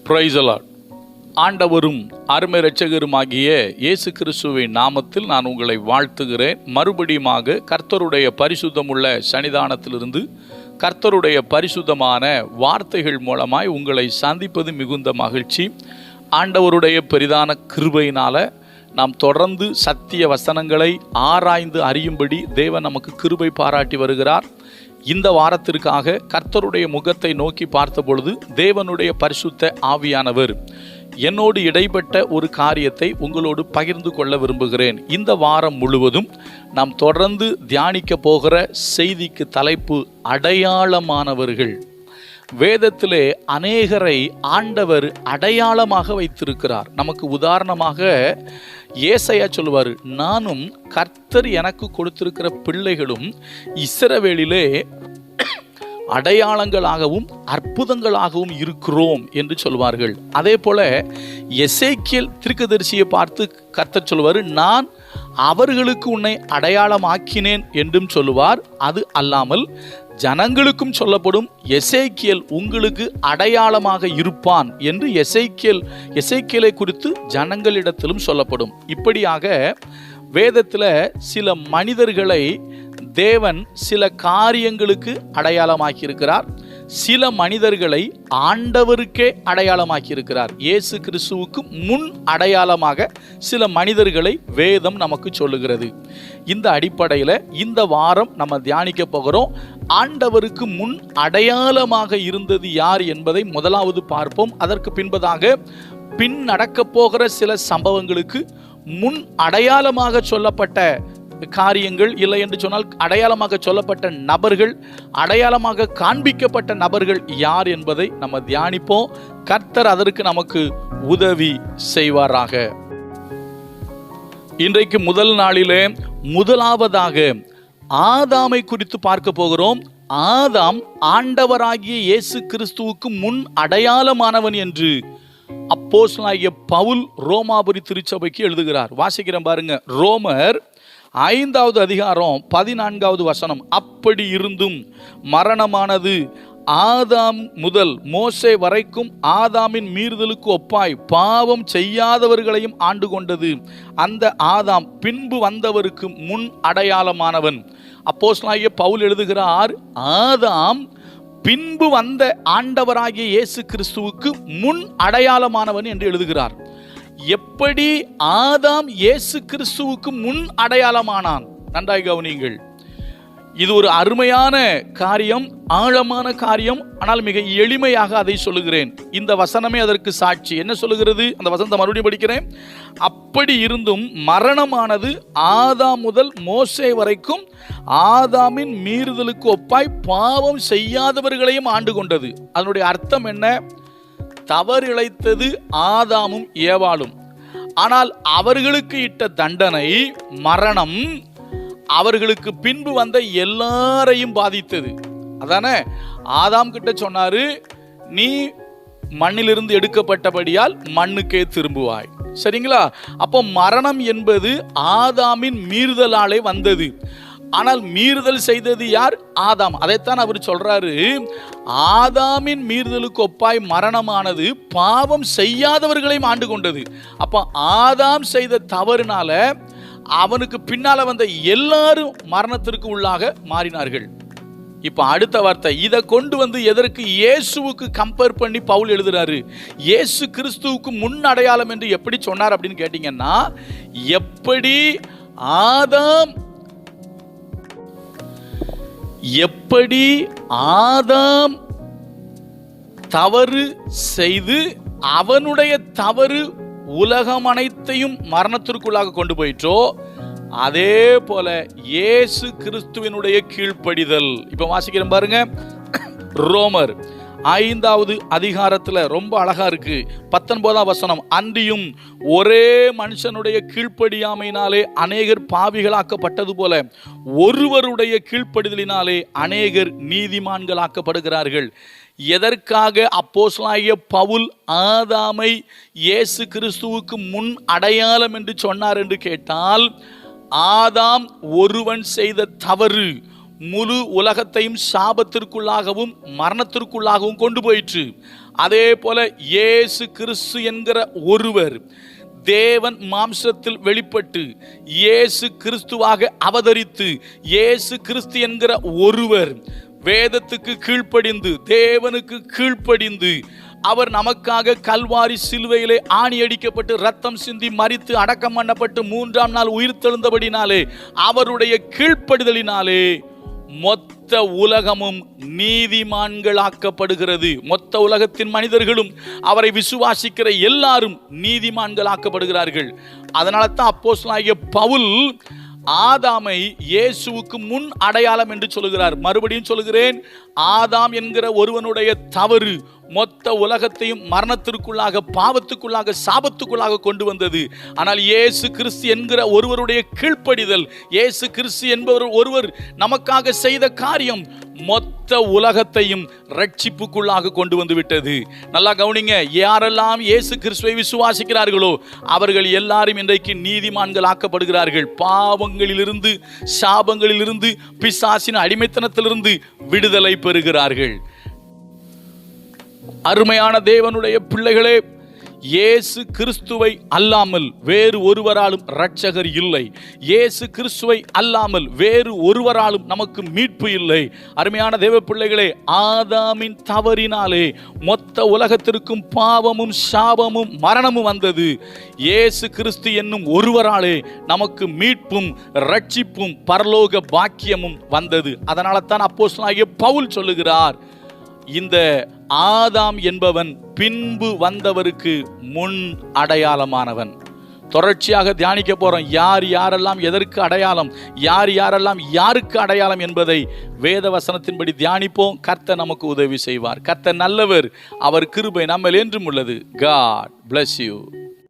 Praise the Lord. ஆண்டவரும் அருமை இரட்சகருமாகிய இயேசு கிறிஸ்துவின் நாமத்தில் நான் உங்களை வாழ்த்துகிறேன். மறுபடியுமாக கர்த்தருடைய பரிசுத்தமுள்ள சன்னிதானத்திலிருந்து கர்த்தருடைய பரிசுத்தமான வார்த்தைகள் மூலமாய் உங்களை சந்திப்பது மிகுந்த மகிழ்ச்சி. ஆண்டவருடைய பெரிதான கிருபையினால நாம் தொடர்ந்து சத்திய வசனங்களை ஆராய்ந்து அறியும்படி தேவன் நமக்கு கிருபை பாராட்டி வருகிறார். இந்த வாரத்திற்காக கர்த்தருடைய முகத்தை நோக்கி பார்த்த பொழுது தேவனுடைய பரிசுத்த ஆவியானவர் என்னோடு இடைப்பட்ட ஒரு காரியத்தை உங்களோடு பகிர்ந்து கொள்ள விரும்புகிறேன். இந்த வாரம் முழுவதும் நாம் தொடர்ந்து தியானிக்க போகிற செய்திக்கு தலைப்பு அடையாளமானவர்கள். வேதத்திலே அநேகரை ஆண்டவர் அடையாளமாக வைத்திருக்கிறார். நமக்கு உதாரணமாக ஏசாயா சொல்லுவார், நானும் கர்த்தர் எனக்கு கொடுத்திருக்கிற பிள்ளைகளும் இஸ்ரவேலிலே அடையாளங்களாகவும் அற்புதங்களாகவும் இருக்கிறோம் என்று சொல்வார்கள். அதே போல எசேக்கியேல் தீர்க்கதரிசியை பார்த்து கர்த்தர் சொல்லுவார், நான் அவர்களுக்கு உன்னை அடையாளமாக்கினேன் என்றும் சொல்லுவார். அது அல்லாமல் ஜனங்களுக்கும் சொல்லப்படும், எசேக்கியேல் உங்களுக்கு அடையாளமாக இருப்பான் என்று எசேக்கியேலை குறித்து ஜனங்களிடத்திலும் சொல்லப்படும். இப்படியாக வேதத்தில் சில மனிதர்களை தேவன் சில காரியங்களுக்கு அடையாளமாக்கி இருக்கிறார். சில மனிதர்களை ஆண்டவருக்கே அடையாளமாக்கி இருக்கிறார். இயேசு கிறிஸ்துவுக்கு முன் அடையாளமாக சில மனிதர்களை வேதம் நமக்கு சொல்லுகிறது. இந்த அடிப்படையில் இந்த வாரம் நம்ம தியானிக்க போகிறோம். ஆண்டவருக்கு முன் அடையாளமாக இருந்தது யார் என்பதை முதலாவது பார்ப்போம். அதற்கு பின்பதாக பின் நடக்க போகிற சில சம்பவங்களுக்கு முன் அடையாளமாக சொல்லப்பட்ட காரியங்கள், இல்லை என்று சொன்னால் அடையாளமாக சொல்லப்பட்ட நபர்கள், அடையாளமாக காண்பிக்கப்பட்ட நபர்கள் யார் என்பதை நம்ம தியானிப்போம். கர்த்தர் அதற்கு நமக்கு உதவி செய்வாராக. இன்றைக்கு முதல் நாளிலே முதலாவதாக ஆதாமை குறித்து பார்க்க போகிறோம். ஆதாம் ஆண்டவராகிய இயேசு கிறிஸ்துவுக்கு முன் அடையாளமானவன் என்று அப்போஸ்தலனாகிய பவுல் ரோமாபுரி திருச்சபைக்கு எழுதுகிறார். வாசிக்கிறேன் பாருங்க. ரோமர் 5வது அதிகாரம் 14வது வசனம். அப்படி இருந்தும் மரணமானது ஆதாம் முதல் மோசே வரைக்கும் ஆதாமின் மீறுதலுக்கு ஒப்பாய் பாவம் செய்யாதவர்களையும் ஆண்டு கொண்டது. அந்த ஆதாம் பின்பு வந்தவருக்கு முன் அடையாளமானவன். அப்போஸ்தலனாகிய பவுல் எழுதுகிறார், ஆதாம் பின்பு வந்த ஆண்டவராகிய இயேசு கிறிஸ்துவுக்கு முன் அடையாளமானவன் என்று எழுதுகிறார். எப்படி ஆதாம் இயேசு கிறிஸ்துவுக்கு முன் அடையாளமானான்? நன்றாய் கவனியுங்கள். இது ஒரு அருமையான காரியம், ஆழமான காரியம். ஆனால் மிக எளிமையாக அதை சொல்லுகிறேன். இந்த வசனமே அதற்கு சாட்சி. என்ன சொல்லுகிறது? அந்த வசனத்தை மறுபடியும் படிக்கிறேன். அப்படி இருந்தும் மரணமானது ஆதாம் முதல் மோசே வரைக்கும் ஆதாமின் மீறுதலுக்கு ஒப்பாய் பாவம் செய்யாதவர்களையும் ஆண்டு கொண்டது. அதனுடைய அர்த்தம் என்ன? தவறிழைத்தது ஆதாமும் ஏவாளும். ஆனால் அவர்களுக்கு இட்ட தண்டனை மரணம் அவர்களுக்கு பின்பு வந்த எல்லாரையும் பாதித்தது. அதானே ஆதாம் கிட்ட சொன்னாரு, நீ மண்ணிலிருந்து எடுக்கப்பட்டபடியால் மண்ணுக்கே திரும்புவாய். சரிங்களா? அப்போ மரணம் என்பது ஆதாமின் மீறுதலாலே வந்தது. ஆனால் மீறுதல் செய்தது யார்? ஆதாம். அதைத்தான் அவர் சொல்றாரு, ஆதாமின் மீறுதலுக்கு ஒப்பாய் மரணமானது பாவம் செய்யாதவர்களையும் ஆண்டு கொண்டது. அப்போ ஆதாம் செய்த தவறுனால அவனுக்கு பின்னால வந்த எல்லாரும் மரணத்திற்கு உள்ளாக மாறினார்கள். இப்ப அடுத்த வார்த்தை, இதை கொண்டு வந்து எதற்கு இயேசுவுக்கு கம்பேர் பண்ணி பவுல் எழுதுறாரு. இயேசு கிறிஸ்துவுக்கு முன் அடையாளம் என்று எப்படி சொன்னார் அப்படின்னு கேட்டீங்கன்னா, எப்படி ஆதாம் தவறு செய்து அவனுடைய தவறு உலகம் அனைத்தையும் மரணத்திற்குள்ளாக கொண்டு போயிற்றோ, அதே போல இயேசு கிறிஸ்துவினுடைய கீழ்ப்படிதல். இப்ப வாசிக்கிறேன் பாருங்க. ரோமர் 5வது அதிகாரத்துல ரொம்ப அழகா இருக்கு. 19ஆம் வசனம். அன்றியும் ஒரே மனுஷனுடைய கீழ்ப்படியாமையினாலே அநேகர் பாவிகளாக்கப்பட்டது போல ஒருவருடைய கீழ்ப்படிதலினாலே அநேகர் நீதிமான்களாக்கப்படுகிறார்கள். எதற்காக அப்போஸ்தலனாகிய பவுல் ஆதாமை இயேசு கிறிஸ்துவுக்கு முன் அடையாளம் என்று சொன்னார் என்று கேட்டால், ஆதாம் ஒருவன் செய்த தவறு முழு உலகத்தையும் சாபத்திற்குள்ளாகவும் மரணத்திற்குள்ளாகவும் கொண்டு போயிற்று. அதே போல இயேசு கிறிஸ்து என்கிற ஒருவர் தேவன் மாம்சத்தில் வெளிப்பட்டு இயேசு கிறிஸ்துவாக அவதரித்து இயேசு கிறிஸ்து என்கிற ஒருவர் வேதத்துக்கு கீழ்ப்படிந்து தேவனுக்கு கீழ்ப்படிந்து அவர் நமக்காக கல்வாரி சிலுவையிலே ஆணி அடிக்கப்பட்டு ரத்தம் சிந்தி மரித்து அடக்கம் பண்ணப்பட்டு 3ஆம் நாள் உயிர் தெழுந்தபடினாலே அவருடைய கீழ்ப்படிதலினாலே மொத்த உலகமும் நீதிமான்களாக்கப்படுகிறது. மொத்த உலகத்தின் மனிதர்களும் அவரை விசுவாசிக்கிற எல்லாரும் நீதிமான்களாக்கப்படுகிறார்கள். அதனால தான் அப்போஸ்தலனாகிய பவுல் ஆதாமை இயேசுவுக்கு முன் அடையாளம் என்று சொல்லுகிறார். மறுபடியும் சொல்லுகிறேன், ஆதாம் என்கிற ஒருவனுடைய தவறு மொத்த உலகத்தையும் மரணத்திற்குள்ளாக, பாவத்துக்குள்ளாக, சாபத்துக்குள்ளாக கொண்டு வந்தது. ஆனால் இயேசு கிறிஸ்து என்கிற ஒருவருடைய கீழ்ப்படிதல், இயேசு கிறிஸ்து என்பவர் ஒருவர் நமக்காக செய்த காரியம் மொத்த உலகத்தையும் ரட்சிப்புக்குள்ளாக கொண்டு வந்து விட்டது. நல்லா கவனிங்க, யாரெல்லாம் இயேசு கிறிஸ்துவை விசுவாசிக்கிறார்களோ அவர்கள் எல்லாரும் இன்றைக்கு நீதிமான்கள் ஆக்கப்படுகிறார்கள். பாவங்களிலிருந்து, சாபங்களிலிருந்து, பிசாசின் அடிமைத்தனத்திலிருந்து விடுதலை பெறுகிறார்கள். அருமையான தேவனுடைய பிள்ளைகளே, இயேசு கிறிஸ்துவை அல்லாமல் வேறு ஒருவராலும் இரட்சகர் இல்லை. இயேசு கிறிஸ்துவை அல்லாமல் வேறு ஒருவராலும் நமக்கு மீட்பு இல்லை. அருமையான தேவ பிள்ளைகளே, ஆதாமின் தவறினாலே மொத்த உலகத்திற்கும் பாவமும் சாபமும் மரணமும் வந்தது. இயேசு கிறிஸ்து என்னும் ஒருவராலே நமக்கு மீட்பும் இரட்சிப்பும் பரலோக பாக்கியமும் வந்தது. அதனால தான் அப்போஸ்தலனாகிய பவுல் சொல்லுகிறார், இந்த ஆதாம் என்பவன் பின்பு வந்தவருக்கு முன் அடையாளமானவன். தொடர்ச்சியாக தியானிக்க போறோம். யார் யாரெல்லாம் எதற்கு அடையாளம், யார் யாரெல்லாம் யாருக்கு அடையாளம் என்பதை வேத வசனத்தின்படி தியானிப்போம். கர்த்தர் நமக்கு உதவி செய்வார். கர்த்தர் நல்லவர், அவர் கிருபை நம்மில் என்றும் உள்ளது. God bless you.